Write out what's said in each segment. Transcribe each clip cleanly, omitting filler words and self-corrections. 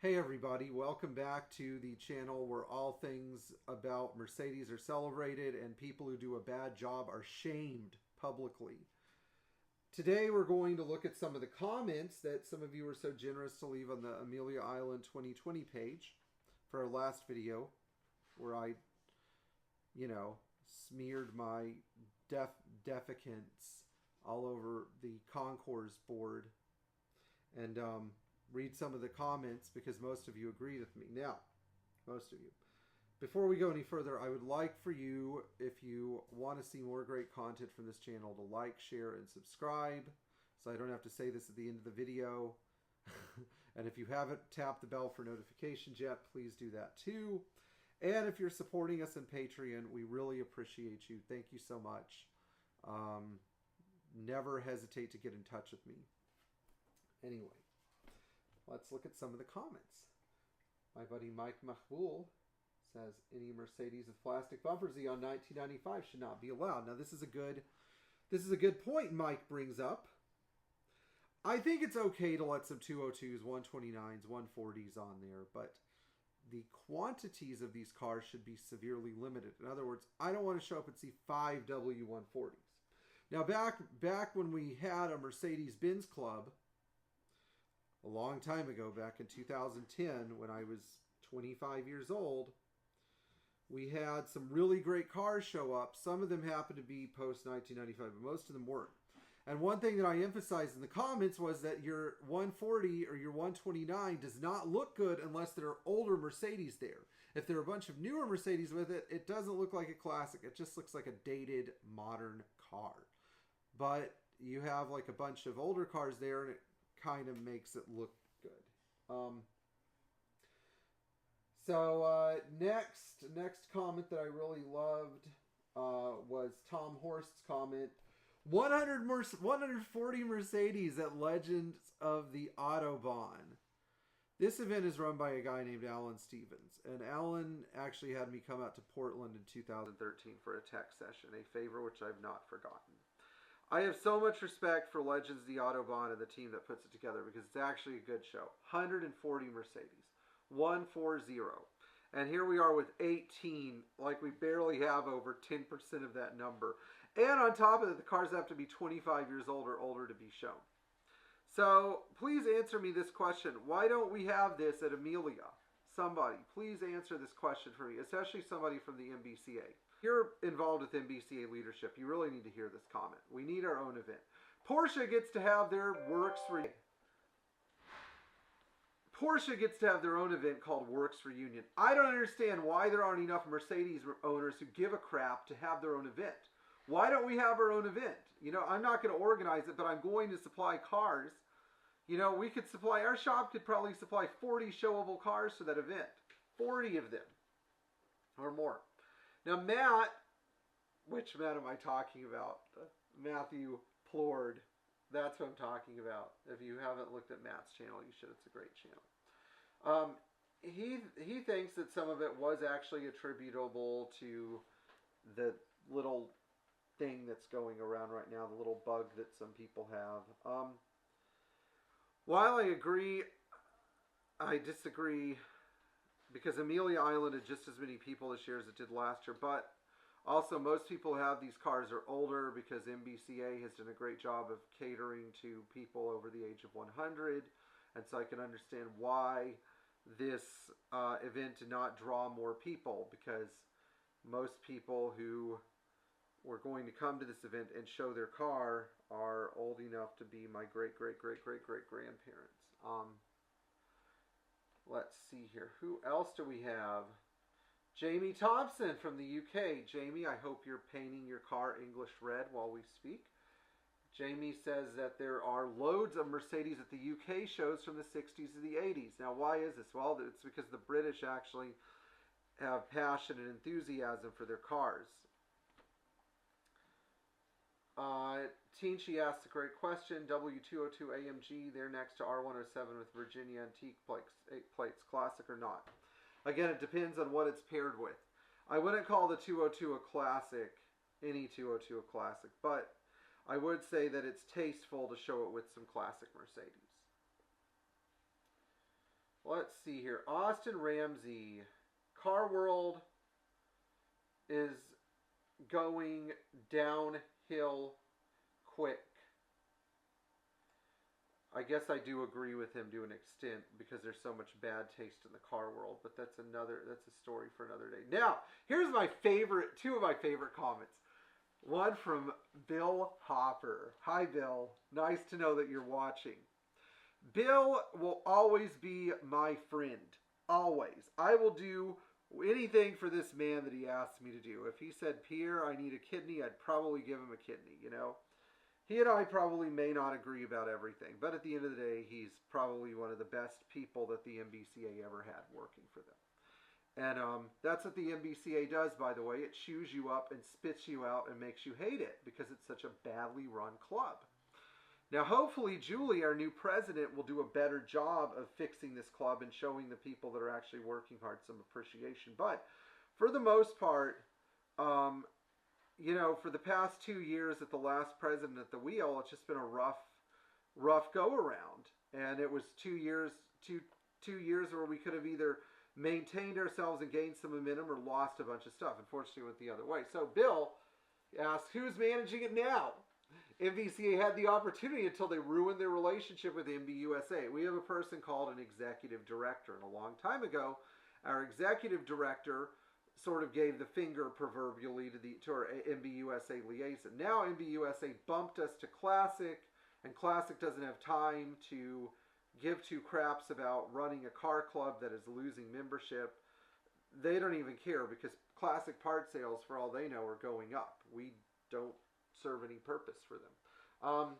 Hey everybody, welcome back to the channel where all things about Mercedes are celebrated and people who do a bad job are shamed publicly. Today we're going to look at some of the comments that some of you were so generous to leave on the Amelia Island 2020 page for our last video where I, smeared my defecants all over the concourse board and read some of the comments because most of you agreed with me. Now, most of you. Before we go any further, I would like for you, if you want to see more great content from this channel, to like, share, and subscribe so I don't have to say this at the end of the video. And if you haven't tapped the bell for notifications yet, please do that too. And if you're supporting us on Patreon, we really appreciate you. Thank you so much. Never hesitate to get in touch with me. Anyway. Let's look at some of the comments. My buddy Mike Mahboul says, any Mercedes with plastic bumpers on 1995 should not be allowed. Now this is a good point Mike brings up. I think it's okay to let some 202s, 129s, 140s on there, but the quantities of these cars should be severely limited. In other words, I don't want to show up and see 5 W140s. Now back when we had a Mercedes Benz club, a long time ago, back in 2010, when I was 25 years old, we had some really great cars show up. Some of them happened to be post-1995, but most of them weren't. And one thing that I emphasized in the comments was that your 140 or your 129 does not look good unless there are older Mercedes there. If there are a bunch of newer Mercedes with it, it doesn't look like a classic. It just looks like a dated, modern car. But you have like a bunch of older cars there, and it kind of makes it look good. Next comment that I really loved was Tom Horst's comment. 140 Mercedes at Legends of the Autobahn. This event is run by a guy named Alan Stevens. And Alan actually had me come out to Portland in 2013 for a tech session, a favor which I've not forgotten. I have so much respect for Legends of the Autobahn and the team that puts it together because it's actually a good show. 140 Mercedes. 140. And here we are with 18, like we barely have over 10% of that number. And on top of it, the cars have to be 25 years old or older to be shown. So please answer me this question. Why don't we have this at Amelia? Somebody, please answer this question for me, especially somebody from the MBCA. If you're involved with MBCA leadership, you really need to hear this comment. We need our own event. Porsche gets to have their Porsche gets to have their own event called Works Reunion. I don't understand why there aren't enough Mercedes owners who give a crap to have their own event. Why don't we have our own event? I'm not going to organize it, but I'm going to supply cars. We could supply, our shop could probably supply 40 showable cars for that event. 40 of them or more. Now Matt, which Matt am I talking about? Matthew Plord. That's what I'm talking about. If you haven't looked at Matt's channel, you should. It's a great channel. He thinks that some of it was actually attributable to the little thing that's going around right now, the little bug that some people have. While I agree, I disagree. Because Amelia Island had just as many people this year as it did last year. But also most people who have these cars are older because MBCA has done a great job of catering to people over the age of 100. And so I can understand why this event did not draw more people. Because most people who were going to come to this event and show their car are old enough to be my great-great-great-great-great-grandparents. Let's see here. Who else do we have? Jamie Thompson from the UK. Jamie, I hope you're painting your car English red while we speak. Jamie says that there are loads of Mercedes at the UK shows from the 60s to the 80s. Now, why is this? Well, it's because the British actually have passion and enthusiasm for their cars. Teenchi asks a great question. W202 AMG, they're next to R107 with Virginia antique plates, classic or not? Again, it depends on what it's paired with. I wouldn't call the 202 a classic, any 202 a classic, but I would say that it's tasteful to show it with some classic Mercedes. Let's see here. Austin Ramsey. Car World is going downhill quick. I guess I do agree with him to an extent because there's so much bad taste in the car world, but that's a story for another day. Now, here's two of my favorite comments. One from Bill Hopper. Hi, Bill. Nice to know that you're watching. Bill will always be my friend. Always. I will do anything for this man that he asks me to do. If he said, Pierre, I need a kidney, I'd probably give him a kidney, you know. He and I probably may not agree about everything, but at the end of the day, he's probably one of the best people that the MBCA ever had working for them. And that's what the MBCA does, by the way. It chews you up and spits you out and makes you hate it because it's such a badly run club. Now, hopefully, Julie, our new president, will do a better job of fixing this club and showing the people that are actually working hard some appreciation. But for the most part, you know, for the past 2 years at the last president at the wheel, it's just been a rough go around. And it was 2 years where we could have either maintained ourselves and gained some momentum or lost a bunch of stuff. Unfortunately, it went the other way. So Bill asks, who's managing it now? MBCA had the opportunity until they ruined their relationship with MBUSA. We have a person called an executive director. And a long time ago, our executive director sort of gave the finger proverbially to our MBUSA liaison. Now MBUSA bumped us to Classic, and Classic doesn't have time to give two craps about running a car club that is losing membership. They don't even care because Classic part sales, for all they know, are going up. We don't serve any purpose for them.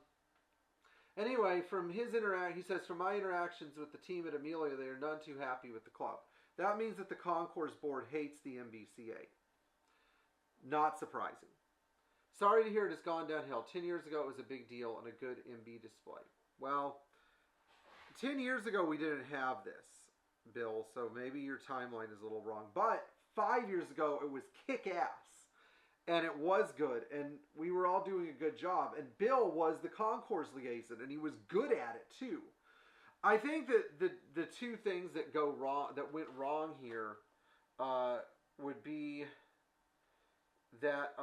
Anyway, from his he says, from my interactions with the team at Amelia, they are none too happy with the club. That means that the Concourse board hates the MBCA. Not surprising. Sorry to hear it has gone downhill. 10 years ago, it was a big deal and a good MB display. Well, 10 years ago, we didn't have this, Bill, so maybe your timeline is a little wrong. But 5 years ago, it was kick-ass. And it was good, and we were all doing a good job. And Bill was the Concourse liaison, and he was good at it, too. I think that the two things that went wrong here would be that,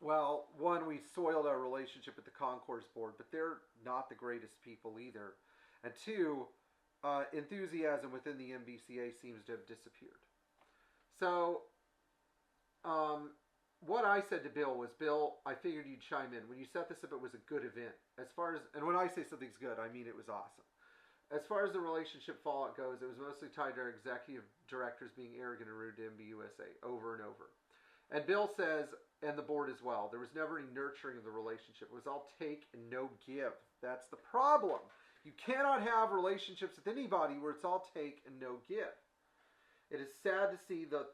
well, one, we soiled our relationship with the Concourse board, but they're not the greatest people either. And two, enthusiasm within the MBCA seems to have disappeared. So, what I said to Bill was, Bill, I figured you'd chime in. When you set this up, it was a good event. And when I say something's good, I mean it was awesome. As far as the relationship fallout goes, it was mostly tied to our executive directors being arrogant and rude to MBUSA over and over. And Bill says, and the board as well, there was never any nurturing of the relationship. It was all take and no give. That's the problem. You cannot have relationships with anybody where it's all take and no give. It is sad to see that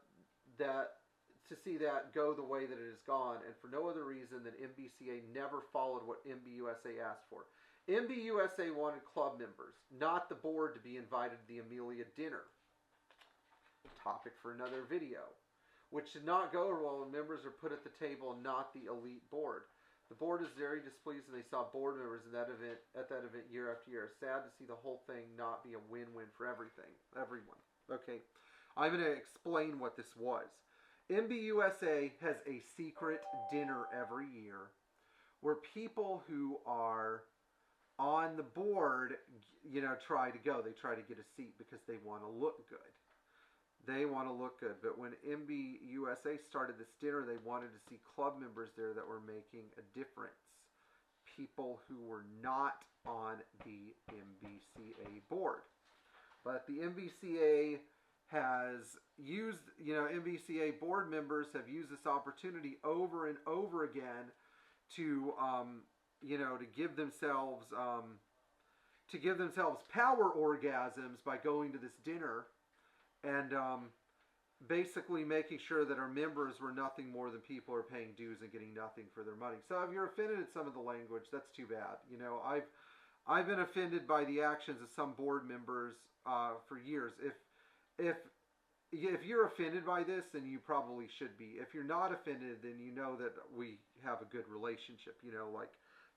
go the way that it has gone, and for no other reason than MBCA never followed what MBUSA asked for. MBUSA wanted club members, not the board, to be invited to the Amelia dinner. Topic for another video. Which did not go well when members are put at the table and not the elite board. The board is very displeased when they saw board members at that event year after year. It's sad to see the whole thing not be a win-win for everyone. Okay. I'm going to explain what this was. MBUSA has a secret dinner every year where people who are on the board, you know, try to go. They try to get a seat because they want to look good. But when MBUSA started this dinner, they wanted to see club members there that were making a difference. People who were not on the MBCA board. But the MBCA has used, MBCA board members have used this opportunity over and over again to, to give themselves power orgasms by going to this dinner and basically making sure that our members were nothing more than people who are paying dues and getting nothing for their money. So if you're offended at some of the language, that's too bad. I've been offended by the actions of some board members for years. If you're offended by this, then you probably should be. If you're not offended, then you know that we have a good relationship. Like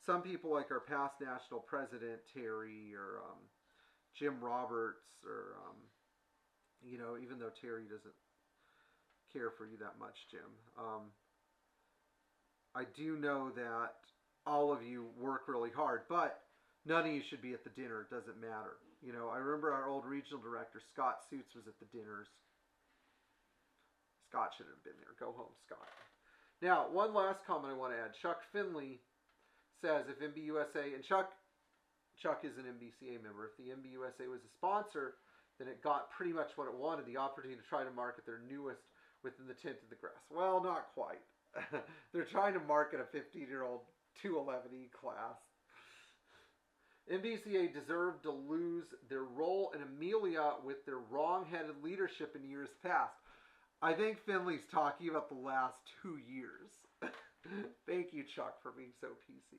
some people like our past national president, Terry, or Jim Roberts, or, even though Terry doesn't care for you that much, Jim, I do know that all of you work really hard, but none of you should be at the dinner. It doesn't matter. I remember our old regional director, Scott Suits, was at the dinners. Scott shouldn't have been there. Go home, Scott. Now, one last comment I want to add. Chuck Finley says if MBUSA, and Chuck is an MBCA member, if the MBUSA was a sponsor, then it got pretty much what it wanted, the opportunity to try to market their newest within the tint of the grass. Well, not quite. They're trying to market a 15-year-old 211E class. MBCA deserved to lose their role in Amelia with their wrong-headed leadership in years past. I think Finley's talking about the last 2 years. Thank you, Chuck, for being so PC.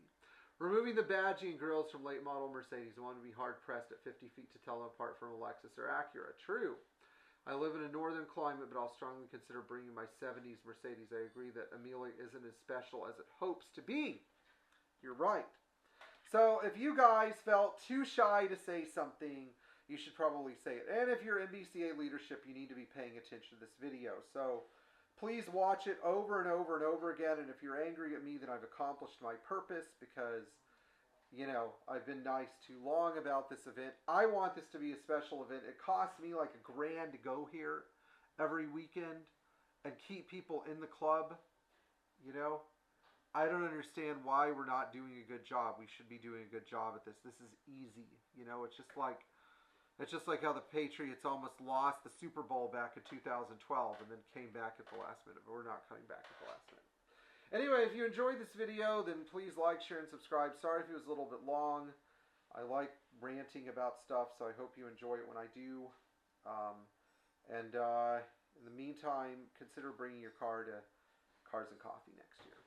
Removing the badging and grills from late model Mercedes. I want to be hard-pressed at 50 feet to tell them apart from a Lexus or Acura. True. I live in a northern climate, but I'll strongly consider bringing my 70s Mercedes. I agree that Amelia isn't as special as it hopes to be. You're right. So if you guys felt too shy to say something, you should probably say it. And if you're MBCA leadership, you need to be paying attention to this video. So please watch it over and over and over again. And if you're angry at me, then I've accomplished my purpose because, I've been nice too long about this event. I want this to be a special event. It costs me like $1,000 to go here every weekend and keep people in the club, I don't understand why we're not doing a good job. We should be doing a good job at this. This is easy. It's just like how the Patriots almost lost the Super Bowl back in 2012 and then came back at the last minute. But we're not coming back at the last minute. Anyway, if you enjoyed this video, then please like, share, and subscribe. Sorry if it was a little bit long. I like ranting about stuff, so I hope you enjoy it when I do. In the meantime, consider bringing your car to Cars and Coffee next year.